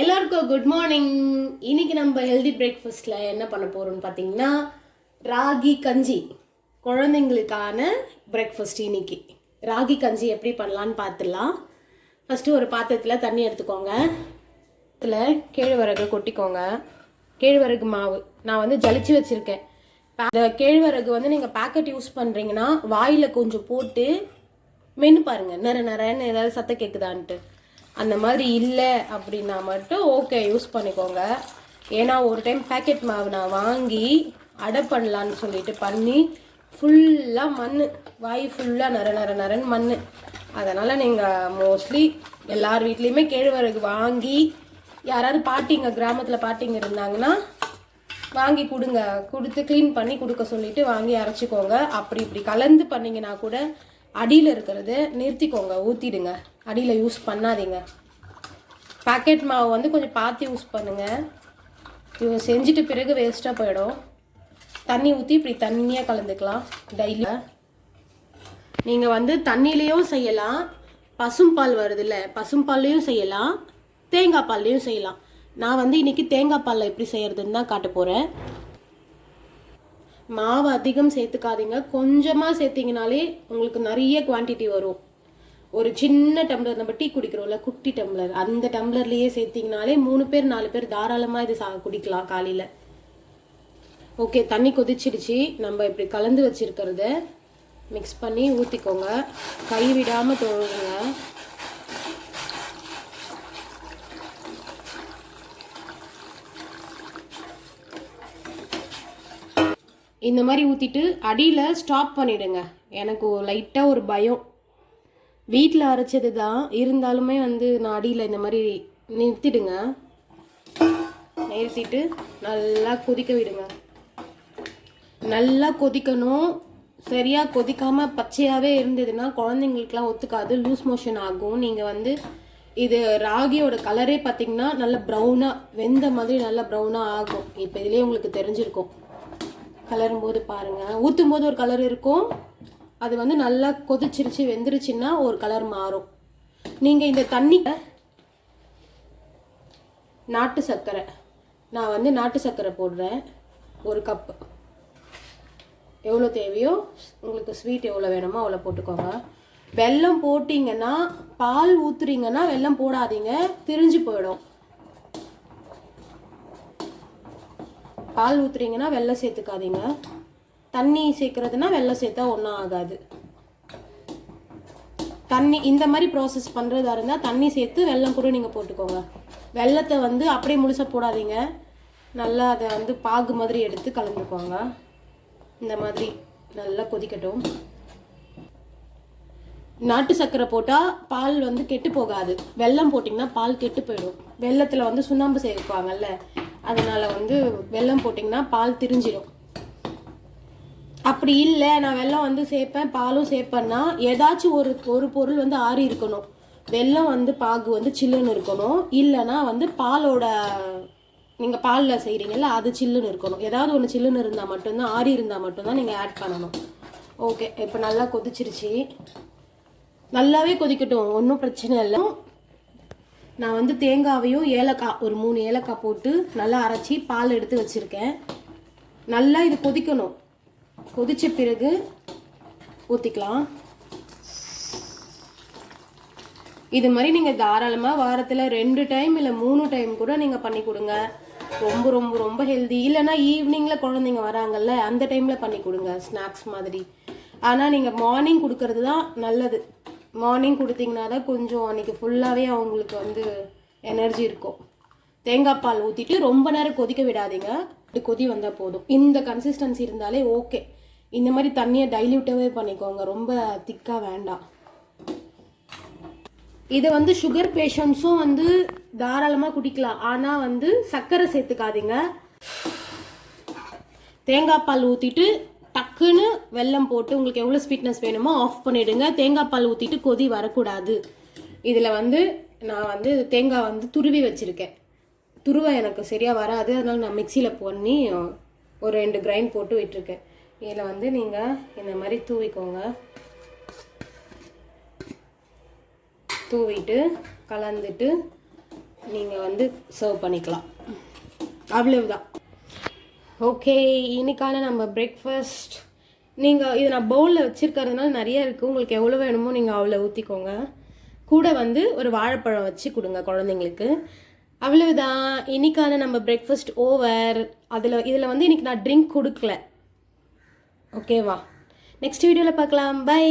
எல்லாருக்கும் good morning. இன்னைக்கு நம்ம ஹெல்தி பிரேக்ஃபாஸ்ட்டில் என்ன பண்ண போகிறோம்னு பார்த்தீங்கன்னா ராகி கஞ்சி. குழந்தைங்களுக்கான பிரேக்ஃபாஸ்ட் இன்னைக்கு. ராகி கஞ்சி எப்படி பண்ணலான்னு பார்த்துடலாம். ஃபஸ்ட்டு ஒரு பாத்திரத்தில் தண்ணி எடுத்துக்கோங்க. இதில் கேழ்வரகு கொட்டிக்கோங்க. கேழ்வரகு மாவு நான் வந்து ஜலிச்சு வச்சுருக்கேன். அந்த கேழ்வரகு வந்து நீங்கள் பேக்கெட் யூஸ் பண்ணுறீங்கன்னா வாயில் கொஞ்சம் போட்டு மென்று பாருங்கள், நிறைன்னு ஏதாவது சத்தம் கேட்குதான்ட்டு. அந்த மாதிரி இல்லை அப்படின்னா மட்டும் ஓகே யூஸ் பண்ணிக்கோங்க. ஏன்னா ஒரு டைம் பேக்கெட் மாவு நான் வாங்கி அடை பண்ணலான்னு சொல்லிட்டு பண்ணி ஃபுல்லாக மண், வாய் ஃபுல்லாக நரன்னு மண். அதனால் நீங்கள் மோஸ்ட்லி எல்லார் வீட்லேயுமே கேழ்வரகு வாங்கி, யாராவது பாட்டிங்க கிராமத்தில் பாட்டிங்க இருந்தாங்கன்னா வாங்கி கொடுத்து க்ளீன் பண்ணி கொடுக்க சொல்லிவிட்டு வாங்கி அரைச்சிக்கோங்க. அப்படி இப்படி கலந்து பண்ணிங்கன்னா கூட அடியில் இருக்கிறத நிறுத்திக்கோங்க, ஊற்றிடுங்க. அடியில் யூஸ் பண்ணாதீங்க. பேக்கெட் மாவு வந்து கொஞ்சம் பார்த்து யூஸ் பண்ணுங்கள். இவங்க செஞ்சுட்டு பிறகு வேஸ்ட்டாக போயிடும். தண்ணி ஊற்றி இப்படி தண்ணியாக கலந்துக்கலாம் டெய்லி. நீங்கள் வந்து தண்ணியிலையும் செய்யலாம், பசும்பால் வருதுல்ல பசும்பால்லையும் செய்யலாம், தேங்காய் பால்லையும் செய்யலாம். நான் வந்து இன்றைக்கி தேங்காய் பாலில் எப்படி செய்கிறதுன்னு தான் காட்ட போகிறேன். மாவு அதிகம் சேர்த்துக்காதீங்க, கொஞ்சமாக சேர்த்திங்கனாலே உங்களுக்கு நிறைய குவான்டிட்டி வரும். ஒரு சின்ன டம்ளர், நம்ம டீ குடிக்கிறோம்ல குட்டி டம்ளர், அந்த டம்ளர்லேயே சேர்த்திங்கனாலே 3 பேர் 4 பேர் தாராளமாக இது குடிக்கலாம் காலையில். ஓகே, தண்ணி கொதிச்சிடுச்சு. நம்ம இப்படி கலந்து வச்சுருக்கிறத மிக்ஸ் பண்ணி ஊற்றிக்கோங்க. கை விடாமல் தொழுவுங்க. இந்த மாதிரி ஊற்றிட்டு அடியில் ஸ்டாப் பண்ணிவிடுங்க. எனக்கு லைட்டாக ஒரு பயம், வீட்டில் அரைச்சது தான் இருந்தாலுமே வந்து நான் அடியில் இந்த மாதிரி நிறுத்திடுங்க. நிறுத்திட்டு நல்லா கொதிக்க விடுங்க. நல்லா கொதிக்கணும். சரியாக கொதிக்காமல் பச்சையாகவே இருந்ததுன்னா குழந்தைங்களுக்குலாம் ஒத்துக்காது, லூஸ் மோஷன் ஆகும். நீங்கள் வந்து இது ராகியோட கலரே பார்த்திங்கன்னா நல்லா ப்ரௌனாக வெந்த மாதிரி நல்லா ப்ரௌனாக ஆகும். இப்போ இதுலேயே உங்களுக்கு தெரிஞ்சிருக்கும். கலரும் போது பாருங்கள், ஊற்றும் போது ஒரு கலர் இருக்கும், அது வந்து நல்லா கொதிச்சிருச்சு வெந்துருச்சுன்னா ஒரு கலர் மாறும். நீங்கள் இந்த தண்ணி நாட்டு சர்க்கரை, நான் வந்து நாட்டு சர்க்கரை போடுறேன் 1 கப்பு. எவ்வளோ தேவையோ உங்களுக்கு, ஸ்வீட் எவ்வளோ வேணுமோ அவ்வளோ போட்டுக்கோங்க. வெல்லம் போட்டிங்கன்னா, பால் ஊற்றுறீங்கன்னா வெல்லம் போடாதீங்க, திரிஞ்சு போயிடும். பால் ஊற்றுறீங்கன்னா வெல்லம் சேர்த்துக்காதீங்க. தண்ணி சேர்க்குறதுனா வெல்லம் சேர்த்தா ஒன்றும் ஆகாது. தண்ணி இந்த மாதிரி ப்ராசஸ் பண்ணுறதா இருந்தால் தண்ணி சேர்த்து வெல்லம் கூட நீங்கள் போட்டுக்கோங்க. வெல்லத்தை வந்து அப்படியே முழுசாக போடாதீங்க, நல்லா அதை வந்து பாகு மாதிரி எடுத்து கலந்துக்கோங்க. இந்த மாதிரி நல்லா கொதிக்கட்டும். நாட்டு சர்க்கரை போட்டால் பால் வந்து கெட்டு போகாது. வெல்லம் போட்டிங்கன்னா பால் கெட்டு போயிடும். வெல்லத்தில் வந்து சுண்ணாம்பு சேர்ப்பாங்கல்ல, அதனால் வந்து வெல்லம் போட்டிங்கன்னா பால் திரிஞ்சிடும். அப்படி இல்லை, நான் வெல்லம் வந்து சேர்ப்பேன் பாலும் சேர்ப்பேன்னா ஏதாச்சும் ஒரு பொருள் வந்து ஆறி இருக்கணும். வெல்லம் வந்து பாகு வந்து சில்லுன்னு இருக்கணும், இல்லைன்னா வந்து பாலோட நீங்கள் பாலில் செய்கிறீங்கல்ல அது சில்லுன்னு இருக்கணும். ஏதாவது ஒன்று சில்லுன்னு இருந்தால் மட்டும்தான், ஆறி இருந்தால் மட்டும்தான் நீங்கள் ஆட் பண்ணணும். ஓகே, இப்போ நல்லா கொதிச்சிருச்சு. நல்லாவே கொதிக்கட்டும், ஒன்றும் பிரச்சனை இல்லை. நான் வந்து தேங்காவையும் ஏலக்காய் ஒரு 3 ஏலக்காய் போட்டு நல்லா அரைச்சி பால் எடுத்து வச்சுருக்கேன். நல்லா இது கொதிக்கணும். கொதித்த பிறகு ஊற்றிக்கலாம். இது மாதிரி நீங்கள் தாராளமாக வாரத்தில் 2 டைம் இல்லை 3 டைம் கூட நீங்கள் பண்ணி கொடுங்க. ரொம்ப ரொம்ப ரொம்ப ஹெல்தி. இல்லைனா ஈவினிங்கில் குழந்தைங்க வராங்கல்ல அந்த டைமில் பண்ணி கொடுங்க, ஸ்நாக்ஸ் மாதிரி. ஆனால் நீங்கள் மார்னிங் கொடுக்கறது தான் நல்லது. மார்னிங் கொடுத்தீங்கன்னா தான் கொஞ்சம் அன்றைக்கி ஃபுல்லாகவே அவங்களுக்கு வந்து எனர்ஜி இருக்கும். தேங்காய் பால் ஊற்றிட்டு ரொம்ப நேரம் கொதிக்க விடாதீங்க. கொதி வந்தால் போதும். இந்த கன்சிஸ்டன்சி இருந்தாலே ஓகே. இந்த மாதிரி தண்ணியை டைல்யூட்டாகவே பண்ணிக்கோங்க, ரொம்ப திக்காக வேண்டாம். இதை வந்து சுகர் பேஷண்ட்ஸும் வந்து தாராளமாக குடிக்கலாம். ஆனால் வந்து சர்க்கரை சேர்த்துக்காதீங்க. தேங்காய் பால் ஊற்றிட்டு டக்குன்னு வெல்லம் போட்டு உங்களுக்கு எவ்வளோ ஸ்வீட்னஸ் வேணுமோ ஆஃப் பண்ணிவிடுங்க. தேங்காய் பால் ஊற்றிட்டு கொதி வரக்கூடாது. இதில் வந்து நான் வந்து தேங்காய் வந்து துருவி வச்சுருக்கேன். துருவ எனக்கு சரியாக வராது, அதனால் நான் மிக்சியில் பண்ணி ஒரு 2 கிரைண்ட் போட்டு விட்டுருக்கேன். இதில் வந்து நீங்கள் இந்த மாதிரி தூவிக்கோங்க. தூவிட்டு கலந்துட்டு நீங்கள் வந்து சர்வ் பண்ணிக்கலாம். அவ்வளவுதான். ஓகே, இன்னைக்கான நம்ம பிரேக்ஃபாஸ்ட் நீங்கள் இது நான் பவுலில் வச்சுருக்கிறதுனால நிறைய இருக்குது. உங்களுக்கு எவ்வளோ வேணுமோ நீங்கள் அவ்வளோ ஊற்றிக்கோங்க. கூட வந்து ஒரு வாழைப்பழம் வச்சு கொடுங்க குழந்தைங்களுக்கு. அவ்வளவுதான், இன்னைக்கான நம்ம பிரேக்ஃபாஸ்ட் ஓவர். இதில் வந்து இன்னைக்கு நான் ட்ரிங்க் கொடுக்கல. ஓகேவா? நெக்ஸ்ட் வீடியோவில் பார்க்கலாம். பை.